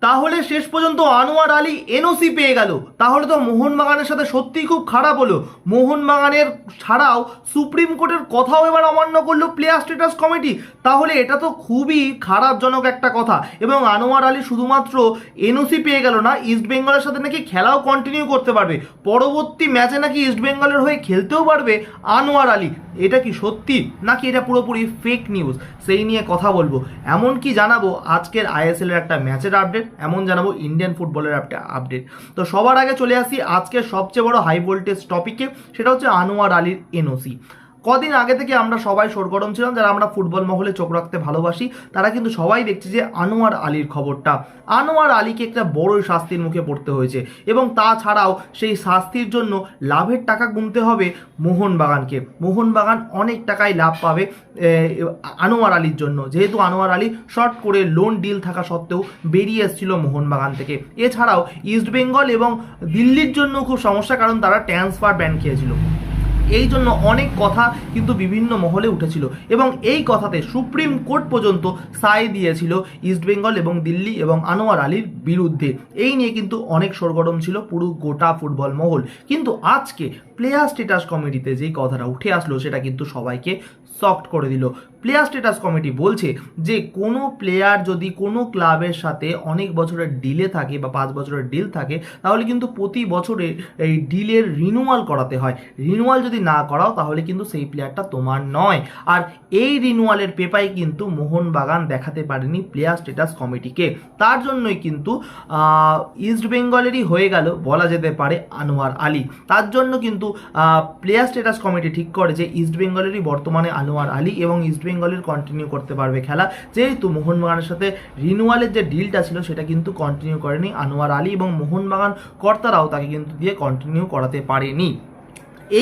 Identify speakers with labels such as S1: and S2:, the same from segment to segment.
S1: তাহলে শেষ পর্যন্ত আনোয়ার আলী এনওসি পেয়ে গেল। তাহলে তো মোহনবাগানের সাথে সত্যিই খুব খারাপ হলো। মোহনবাগানের ছাড়াও সুপ্রিম কোর্টের কথাও এবার অমান্য করলো প্লেয়ার স্ট্যাটাস কমিটি। তাহলে এটা তো খুবই খারাপজনক একটা কথা। এবং আনোয়ার আলী শুধুমাত্র এনওসি পেয়ে গেল না, ইস্টবেঙ্গলের সাথে নাকি খেলাও কন্টিনিউ করতে পারবে, পরবর্তী ম্যাচে নাকি ইস্টবেঙ্গলের হয়ে খেলতেও পারবে আনোয়ার আলী। এটা কি সত্যি নাকি এটা পুরোপুরি ফেক নিউজ, সেই নিয়ে কথা বলবো। এমনকি জানাবো আজকের আইএসএল এর একটা ম্যাচের আপডেট, এমন জানাবো ইন্ডিয়ান ফুটবলের একটা আপডেট। তো সবার আগে চলে আসি আজকের সবচেয়ে বড় হাই ভোল্টেজ টপিকে, সেটা হচ্ছে আনোয়ার আলীর এনওসি। কদিন আগে থেকে আমরা সবাই সরগরম ছিলাম, যারা আমরা ফুটবল মহলে চোখ রাখতে ভালোবাসি তারা কিন্তু সবাই দেখছি যে আনোয়ার আলীর খবরটা। আনোয়ার আলীকে একটা বড় শাস্তির মুখে পড়তে হয়েছে, এবং তাছাড়াও সেই শাস্তির জন্য লাভের টাকা গুনতে হবে মোহনবাগানকে। মোহনবাগান অনেক টাকায় লাভ পাবে আনোয়ার আলীর জন্য, যেহেতু আনোয়ার আলী শর্ট করে লোন ডিল থাকা সত্ত্বেও বেরিয়ে এসেছিল মোহনবাগান থেকে। এছাড়াও ইস্টবেঙ্গল এবং দিল্লির জন্য খুব সমস্যা, কারণ তারা ট্রান্সফার ব্যান খেয়েছিল। এই জন্য অনেক কথা কিন্তু বিভিন্ন মহলে উঠেছিল, এবং এই কথাতে সুপ্রিম কোর্ট পর্যন্ত সায় দিয়েছিল ইস্টবেঙ্গল এবং দিল্লি এবং আনোয়ার আলীর বিরুদ্ধে। এই নিয়ে কিন্তু অনেক সরগরম ছিল পুরো গোটা ফুটবল মহল। কিন্তু আজকে প্লেয়ার স্ট্যাটাস কমিটিতে যেই কথাটা উঠে আসলো সেটা কিন্তু সবাইকে সফট করে দিল। প্লেয়ার স্ট্যাটাস কমিটি বলছে যে কোনো প্লেয়ার যদি কোনো ক্লাবের সাথে অনেক বছরের ডিলে থাকে বা 5 বছরের ডিল থাকে, তাহলে কিন্তু প্রতি বছরে এই ডিলের রিনিউয়াল করাতে হয়। রিনিউয়াল যদি না করাও তাহলে কিন্তু সেই প্লেয়ারটা তোমার নয়। আর এই রিনিউয়ালের পেপারে কিন্তু মোহনবাগান দেখাতে পারেনি প্লেয়ার স্ট্যাটাস কমিটিকে। তার জন্যই কিন্তু ইস্ট বেঙ্গলেরই হয়ে গেল বলা যেতে পারে আনোয়ার আলী। তার জন্য কিন্তু প্লেয়ার স্ট্যাটাস কমিটি ঠিক করে যে ইস্ট বেঙ্গলেরই বর্তমানে আনোয়ার আলী এবং ইস্ট বেঙ্গলের কন্টিনিউ করতে পারবে খেলা, যেহেতু মোহনবাগানের সাথে রিনিউয়ালের যে ডিলটা ছিল সেটা কিন্তু কন্টিনিউ করেনি আনোয়ার আলী, এবং মোহনবাগান কর্তারাও তাকে কিন্তু দিয়ে কন্টিনিউ করাতে পারেনি।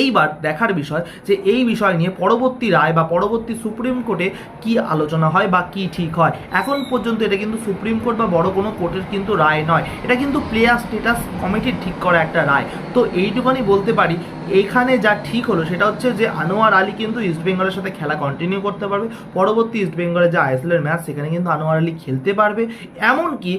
S1: এইবার দেখার বিষয় যে এই বিষয় নিয়ে পরবর্তী রায় বা পরবর্তী সুপ্রিম কোর্টে কি আলোচনা হয় বা কি ঠিক হয়। এখন পর্যন্ত এটা কিন্তু সুপ্রিম কোর্ট বা বড় কোনো কোর্টের কিন্তু রায় নয়, এটা কিন্তু প্লেয়ার স্ট্যাটাস কমিটির ঠিক করা একটা রায়। তো এইটুখানি বলতে পারি, এইখানে যা ঠিক হলো সেটা হচ্ছে যে আনোয়ার আলী কিন্তু ইস্টবেঙ্গলের সাথে খেলা কন্টিনিউ করতে পারবে। পরবর্তী ইস্টবেঙ্গলের যে আইএসএলের ম্যাচ সেখানে কিন্তু আনোয়ার আলী খেলতে পারবে। এমনকি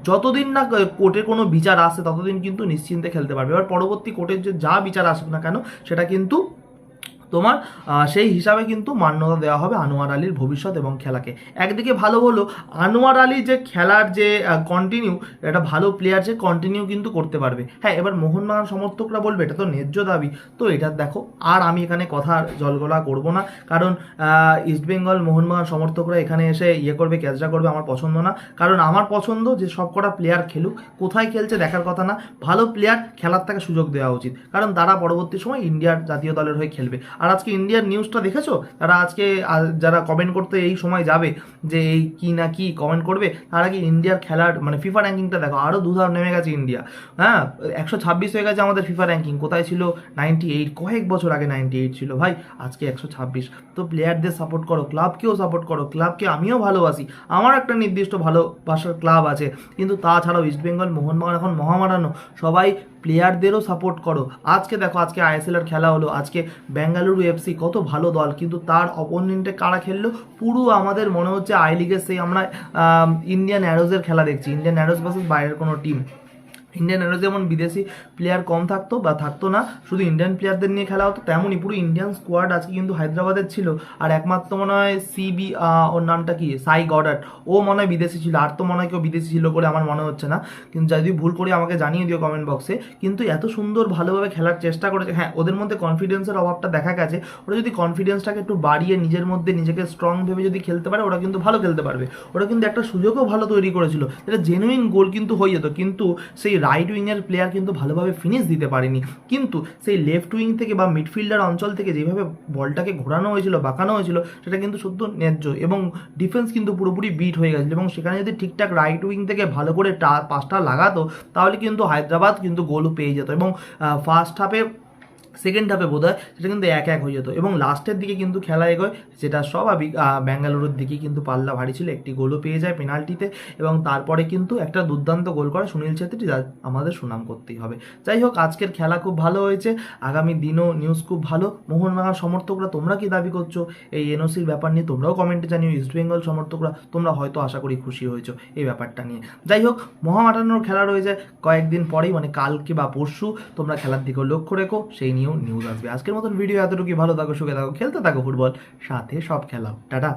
S1: যতদিন না কোর্টের কোনো বিচার আসে ততদিন কিন্তু নিশ্চিন্তে খেলতে পারবে। এবার পরবর্তী কোর্টের যে যা বিচার আসুক না কেন সেটা কিন্তু তোমার সেই হিসাবে কিন্তু মান্যতা দেওয়া হবে আনোয়ার আলীর ভবিষ্যৎ এবং খেলাকে। একদিকে ভালো হলো আনোয়ার আলী যে খেলার যে কন্টিনিউ, একটা ভালো প্লেয়ার যে কন্টিনিউ কিন্তু করতে পারবে। হ্যাঁ, এবার মোহনবাগান সমর্থকরা বলবে এটা তো ন্যায্য দাবি। তো এটা দেখো, আর আমি এখানে কথা জলগোলা করব না, কারণ ইস্টবেঙ্গল মোহনবাগান সমর্থকরা এখানে এসে করবে, ক্যাচরা করবে, আমার পছন্দ না। কারণ আমার পছন্দ যে সব কটা প্লেয়ার খেলুক, কোথায় খেলছে দেখার কথা না, ভালো প্লেয়ার খেলার তাকে সুযোগ দেওয়া উচিত, কারণ তারা পরবর্তী সময় ইন্ডিয়ার জাতীয় দলের হয়ে খেলবে। আর আজকে ইন্ডিয়ার নিউজটা দেখেছো, তারা আজকে যারা কমেন্ট করতে এই সময় যাবে যে এই কি না কি কমেন্ট করবে, তারা কি ইন্ডিয়ার খেলার মানে ফিফা র্যাঙ্কিংটা দেখো, আরও দুধার নেমে গেছে ইন্ডিয়া। হ্যাঁ, 126 হয়ে গেছে আমাদের ফিফা র্যাঙ্কিং। কোথায় ছিল 98, কয়েক বছর আগে 98 ছিল ভাই, আজকে 126। তো প্লেয়ারদের সাপোর্ট করো, ক্লাবকেও সাপোর্ট করো, ক্লাবকে আমিও ভালোবাসি, আমার একটা নির্দিষ্ট ভালোবাসার ক্লাব আছে, কিন্তু তাছাড়াও ইস্টবেঙ্গল মোহনবাগান এখন মহামারানো, সবাই প্লেয়ারদেরও সাপোর্ট করো। আজকে দেখো, আজকে আইএসএল এর খেলা হলো, আজকে বেঙ্গালুরু এফসি কত ভালো দল, কিন্তু তার অপোনেন্টে কারা খেললো, পুরো আমাদের মনে হচ্ছে আই লিগের সেই আমরা ইন্ডিয়ান অ্যারোজের খেলা দেখছি, ইন্ডিয়ান অ্যারোজ ভার্সেস বাইরের কোনো টিম। ইন্ডিয়ান অ্যারোজ যেমন বিদেশি প্লেয়ার কম থাকতো বা থাকতো না, শুধু ইন্ডিয়ান প্লেয়ারদের নিয়ে খেলা হতো, তেমনই পুরো ইন্ডিয়ান স্কোয়াড আজকে কিন্তু হায়দ্রাবাদের ছিল। আর একমাত্র মনে হয় ওর নামটা কি, সাই গডার্ড, ও মনে হয় বিদেশি ছিল, আর তো মনে হয় কেউ বিদেশি ছিল বলে আমার মনে হচ্ছে না, কিন্তু যদি ভুল করে আমাকে জানিয়ে দিও কমেন্ট বক্সে। কিন্তু এত সুন্দর ভালোভাবে খেলার চেষ্টা করেছে। হ্যাঁ, ওদের মধ্যে কনফিডেন্সের অভাবটা দেখা গেছে, ওরা যদি কনফিডেন্সটাকে একটু বাড়িয়ে নিজের মধ্যে নিজেকে স্ট্রং ভেবে যদি খেলতে পারে, ওরা কিন্তু ভালো খেলতে পারবে। ওরা কিন্তু একটা সুযোগও ভালো তৈরি করেছিল, এটা জেনুইন গোল কিন্তু হয়ে যেত, কিন্তু সেই রাইট উইংয়ের প্লেয়ার কিন্তু ভালোভাবে ফিনিশ দিতে পারেনি। কিন্তু সেই লেফট উইং থেকে বা মিডফিল্ডার অঞ্চল থেকে যেভাবে বলটাকে ঘোরানো হয়েছিল, বাঁকানো হয়েছিল, সেটা কিন্তু সত্য ন্যায্য, এবং ডিফেন্স কিন্তু পুরোপুরি বিট হয়ে গেছিল। এবং সেখানে যদি ঠিকঠাক রাইট উইং থেকে ভালো করে পাসটা লাগাতো, তাহলে কিন্তু হায়দ্রাবাদ কিন্তু গোল পেয়ে যেত। এবং ফার্স্ট হাফে সেকেন্ড হাফে বোধ হয় সেটা কিন্তু 1-1 হয়ে যেত এবং লাস্টের দিকে কিন্তু খেলা এগোয়, যেটা স্বাভাবিক। ব্যাঙ্গালুরুর দিকে কিন্তু পাল্লা ভারী ছিল, একটি গোলও পেয়ে যায় পেনাল্টিতে এবং তারপরে কিন্তু একটা দুর্দান্ত গোল করে সুনীল ছেত্রী, যা আমাদের সুনাম করতেই হবে। যাই হোক, আজকের খেলা খুব ভালো হয়েছে, আগামী দিনও নিউজ খুব ভালো। মোহনবাগান সমর্থকরা তোমরা কি দাবি করছো এই এনওসির ব্যাপার নিয়ে তোমরাও কমেন্টে জানিও। ইস্টবেঙ্গল সমর্থকরা তোমরা হয়তো আশা করি খুশি হয়েছো এই ব্যাপারটা নিয়ে। যাই হোক, মহামাটানোর খেলা রয়েছে কয়েকদিন পরেই, মানে কালকে বা পরশু। তোমরা খেলার দিকেও লক্ষ্য রেখো, সেই নিয়েও নিউজ আসবে। আজকের মতন ভিডিও এতটুকুই, ভালো থাকো, সুখে থাকো, খেলতে থাকো ফুটবল, সাথে সব খেলাও। টাটা।